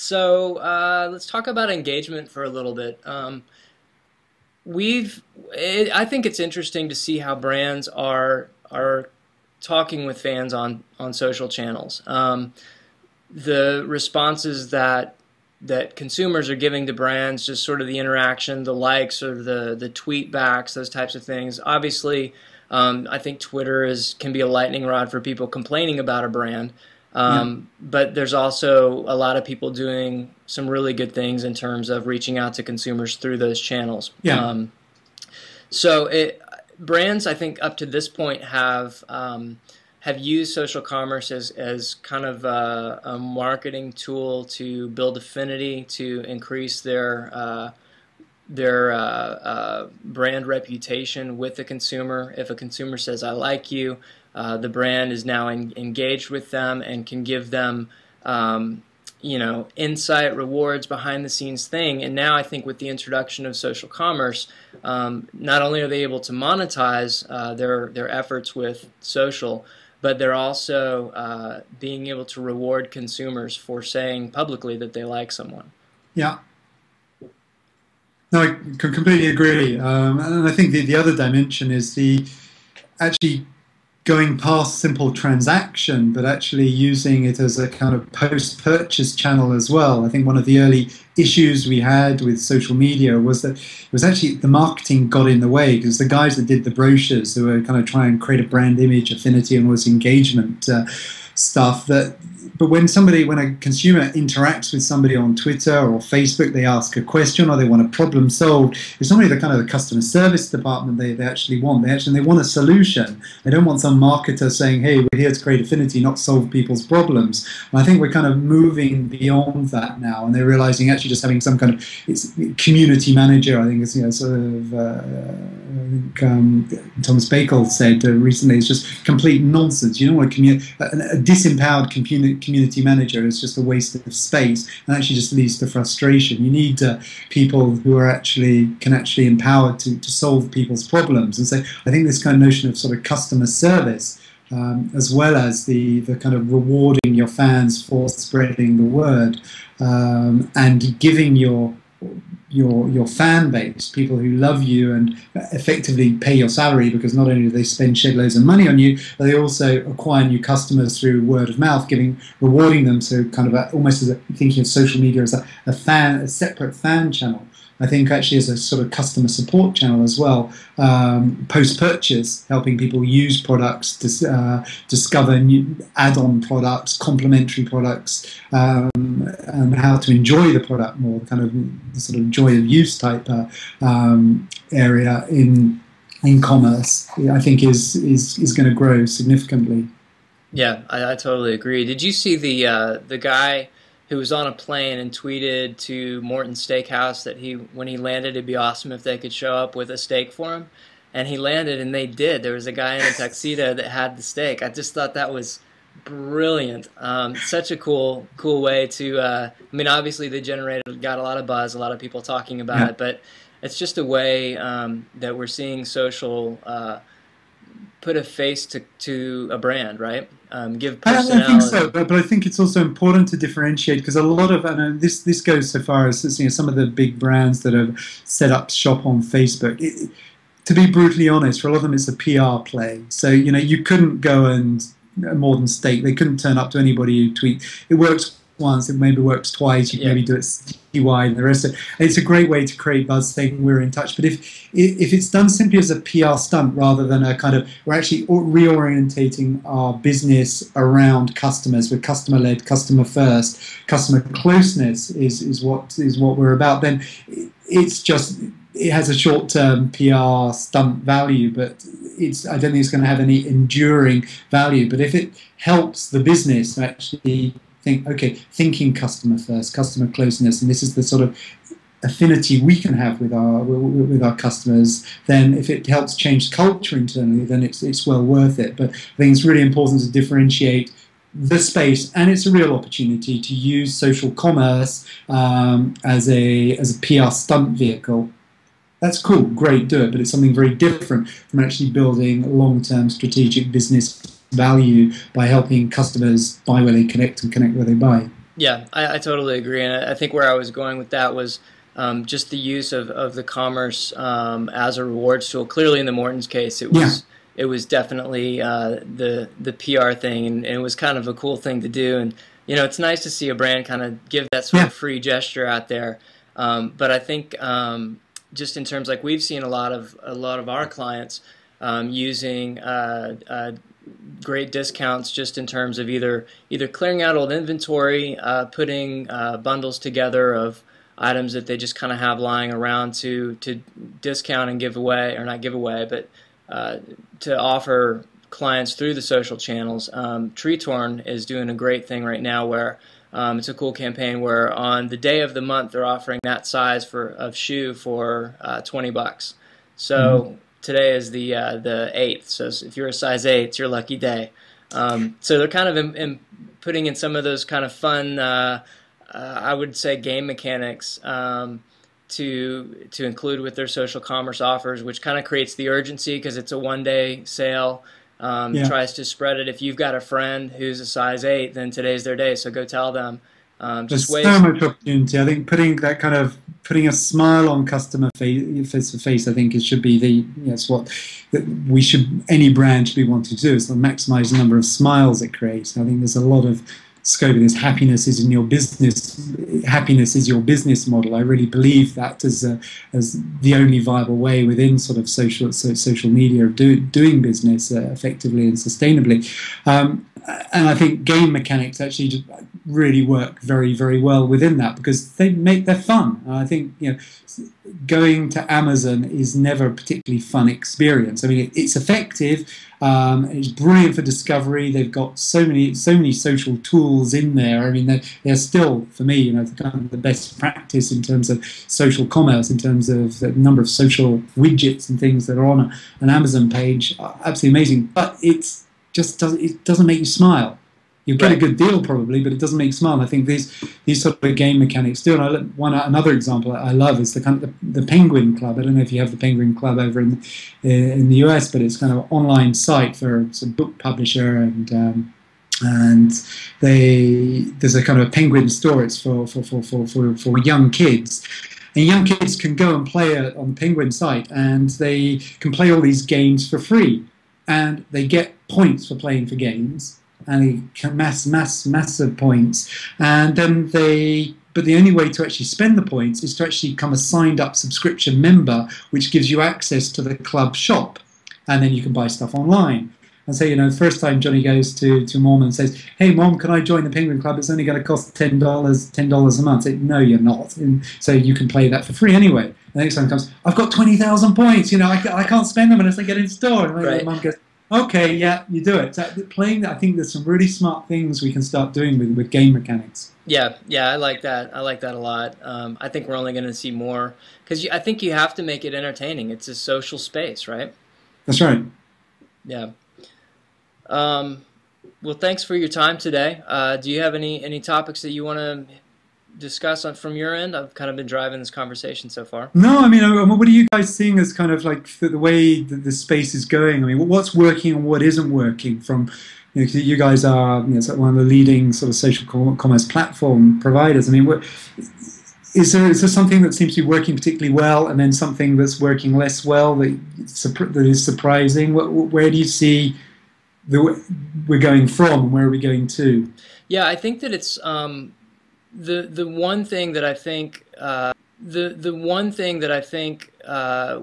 So let's talk about engagement for a little bit. I think it's interesting to see how brands are talking with fans on social channels. The responses that consumers are giving to brands, just sort of the interaction, the likes or the tweet backs, those types of things. Obviously, I think Twitter can be a lightning rod for people complaining about a brand. Yeah, But there's also a lot of people doing some really good things in terms of reaching out to consumers through those channels. yeah, So brands, I think, up to this point have used social commerce as kind of a marketing tool to build affinity, to increase their brand reputation with the consumer. If a consumer says, "I like you," the brand is now engaged with them and can give them, insight, rewards, behind the scenes thing. And now I think with the introduction of social commerce, not only are they able to monetize their efforts with social, but they're also being able to reward consumers for saying publicly that they like someone. yeah. No, I completely agree. And I think the other dimension is the actually going past simple transaction, but actually using it as a kind of post-purchase channel as well. I think one of the early issues we had with social media was that it was actually the marketing got in the way, because the guys that did the brochures, who were kind of trying to create a brand image, affinity, and was engagement stuff, but when a consumer interacts with somebody on Twitter or Facebook, they ask a question or they want a problem solved, it's normally the kind of the customer service department they actually want. They want a solution. They don't want some marketer saying, hey, we're here to create affinity, not solve people's problems. And I think we're kind of moving beyond that now, and they're realizing actually just having some kind of community manager, I think it's, Thomas Bakel said recently, it's just complete nonsense. You don't want a disempowered community manager is just a waste of space, and actually just leads to frustration. You need people who are can actually empower to solve people's problems. And so I think this kind of notion of sort of customer service, as well as the kind of rewarding your fans for spreading the word, and giving your fan base, people who love you and effectively pay your salary, because not only do they spend shed loads of money on you, but they also acquire new customers through word of mouth, rewarding them. So kind of almost as thinking of social media as a separate fan channel. I think actually as a sort of customer support channel as well, post-purchase, helping people use products, discover new add-on products, complementary products, and how to enjoy the product more, kind of the sort of joy of use type area in commerce, I think is going to grow significantly. Yeah, I totally agree. Did you see the guy who was on a plane and tweeted to Morton Steakhouse that when he landed, it'd be awesome if they could show up with a steak for him? And he landed, and they did. There was a guy in a tuxedo that had the steak. I just thought that was brilliant. Such a cool way to. I mean, obviously they got a lot of buzz, a lot of people talking about Yeah. it, but it's just a way that we're seeing social put a face to a brand, right? Give I think so, personality. but I think it's also important to differentiate, because a lot of, and this goes so far as, some of the big brands that have set up shop on Facebook. To be brutally honest, for a lot of them, it's a PR play. So you couldn't go and more than state. They couldn't turn up to anybody who tweet. It works once, it maybe works twice. You can Yeah. maybe do it citywide and the rest of it. It's a great way to create buzz, saying we're in touch. But if it's done simply as a PR stunt, rather than a kind of, we're actually reorientating our business around customers, we're customer led, customer first, customer closeness is what we're about, then it's just, it has a short-term PR stunt value, but I don't think it's going to have any enduring value. But if it helps the business actually thinking customer first, customer closeness, and this is the sort of affinity we can have with our customers, then if it helps change culture internally, then it's well worth it. But I think it's really important to differentiate the space, and it's a real opportunity to use social commerce as a PR stunt vehicle. That's cool, great, do it, but it's something very different from actually building long-term strategic business value by helping customers buy where they connect and connect where they buy. Yeah, I totally agree, and I think where I was going with that was just the use of the commerce as a rewards tool. Clearly, in the Morton's case, Yeah, it was definitely the PR thing, and it was kind of a cool thing to do. And it's nice to see a brand kind of give that sort yeah, of free gesture out there. But I think just in terms like we've seen a lot of our clients using great discounts just in terms of either clearing out old inventory, putting bundles together of items that they just kind of have lying around to discount and give away, or not give away, but to offer clients through the social channels. Tree Torn is doing a great thing right now where it's a cool campaign where on the day of the month they're offering that size of shoe for $20. mhm. So today is the 8th. So if you're a size 8, it's your lucky day. So they're kind of putting in some of those kind of fun, I would say, game mechanics to include with their social commerce offers, which kind of creates the urgency because it's a 1 day sale. Yeah. Tries to spread it. If you've got a friend who's a size 8, then today's their day. So go tell them. Just There's so ways. much opportunity. I think putting a smile on customer face. I think it should be it's what that we should any brand should be wanting to do is to maximize the number of smiles it creates. I think there's a lot of scope in this. Happiness is in your business. Happiness is your business model. I really believe that as the only viable way within sort of social media of doing business effectively and sustainably. And I think game mechanics actually just really work very, very well within that because they're fun. And I think going to Amazon is never a particularly fun experience. I mean, it's effective. It's brilliant for discovery. They've got so many social tools in there. I mean, they're still, for me, kind of the best practice in terms of social commerce, in terms of the number of social widgets and things that are on an Amazon page. Absolutely amazing. But it doesn't make you smile. You'll get a Right. good deal probably, but it doesn't make you smile. And I think these sort of game mechanics do. And another example I love is the kind of the Penguin Club. I don't know if you have the Penguin Club over in the US, but it's kind of an online site for some book publisher and there's a kind of a penguin store. It's for young kids, and young kids can go and play it on the Penguin site, and they can play all these games for free, and they get points for playing for games, and they can massive points, and then but the only way to actually spend the points is to actually become a signed up subscription member, which gives you access to the club shop, and then you can buy stuff online. And so, the first time Johnny goes to mom and says, "Hey, mom, can I join the Penguin Club? It's only going to cost $10 a month." Say, "No, you're not." And so you can play that for free anyway. The next time comes, "I've got 20,000 points. I can't spend them unless I get in store." And my Right. mom goes, "Okay, yeah, you do it." So playing that, I think there's some really smart things we can start doing with game mechanics. Yeah, yeah, I like that. I like that a lot. I think we're only going to see more because I think you have to make it entertaining. It's a social space, right? That's right. Yeah. Um, well, thanks for your time today. Do you have any topics that you want to discuss from your end? I've kind of been driving this conversation so far. No, I mean, what are you guys seeing as kind of like the way that the space is going? I mean, what's working and what isn't working from, 'cause you guys are, sort of one of the leading sort of social commerce platform providers. I mean, is there something that seems to be working particularly well and then something that's working less well that is surprising? Where do you see we're going from and where are we going to? Yeah, I think that it's the one thing that I think the one thing that I think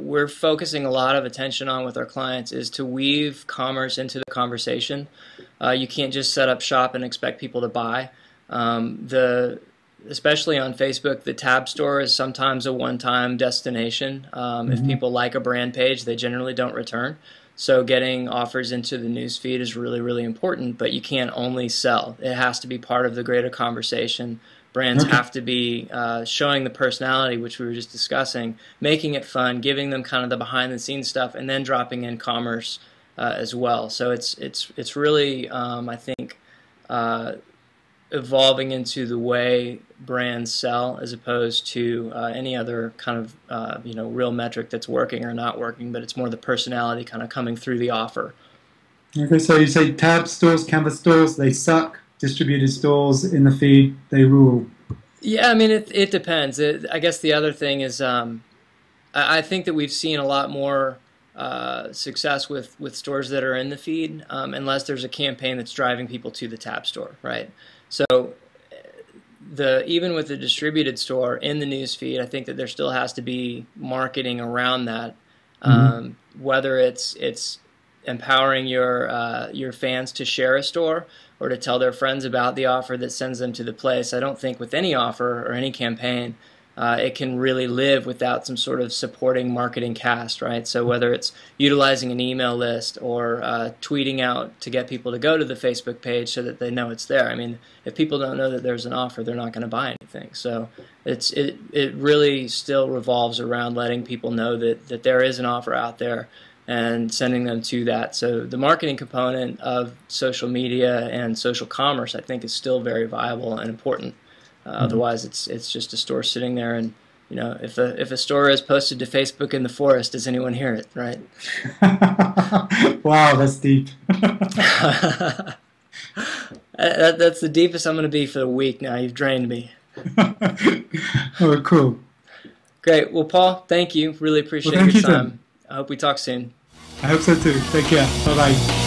we're focusing a lot of attention on with our clients is to weave commerce into the conversation. You can't just set up shop and expect people to buy. The Especially on Facebook, the tab store is sometimes a one-time destination. If Mhm. people like a brand page, they generally don't return. So getting offers into the news feed is really, really important, but you can't only sell. It has to be part of the greater conversation. Brands Okay. have to be showing the personality, which we were just discussing, making it fun, giving them kind of the behind-the-scenes stuff, and then dropping in commerce as well. So it's really, I think, uh, evolving into the way brands sell as opposed to any other kind of real metric that's working or not working, but it's more the personality kind of coming through the offer. Okay, so you say tab stores, canvas stores, they suck. distributed stores in the feed, they rule. Yeah, I mean, it depends. I guess the other thing is, I think that we've seen a lot more success with stores that are in the feed, unless there's a campaign that's driving people to the tab store, right? So the even with the distributed store in the news feed, I think that there still has to be marketing around that, Hmm. whether it's empowering your fans to share a store or to tell their friends about the offer that sends them to the place. I don't think with any offer or any campaign, it can really live without some sort of supporting marketing cast, right? So whether it's utilizing an email list or tweeting out to get people to go to the Facebook page so that they know it's there. I mean, if people don't know that there's an offer, they're not going to buy anything. So it really still revolves around letting people know that there is an offer out there and sending them to that. So the marketing component of social media and social commerce, I think, is still very viable and important. Otherwise, it's just a store sitting there, and if a store is posted to Facebook in the forest, does anyone hear it, right? Wow, that's deep. That's the deepest I'm going to be for the week. Now you've drained me. Oh, cool. Great. Well, Paul, thank you. Really Well, appreciate your thank you, Tim. time. I hope we talk soon. I hope so too. Take care. Bye bye.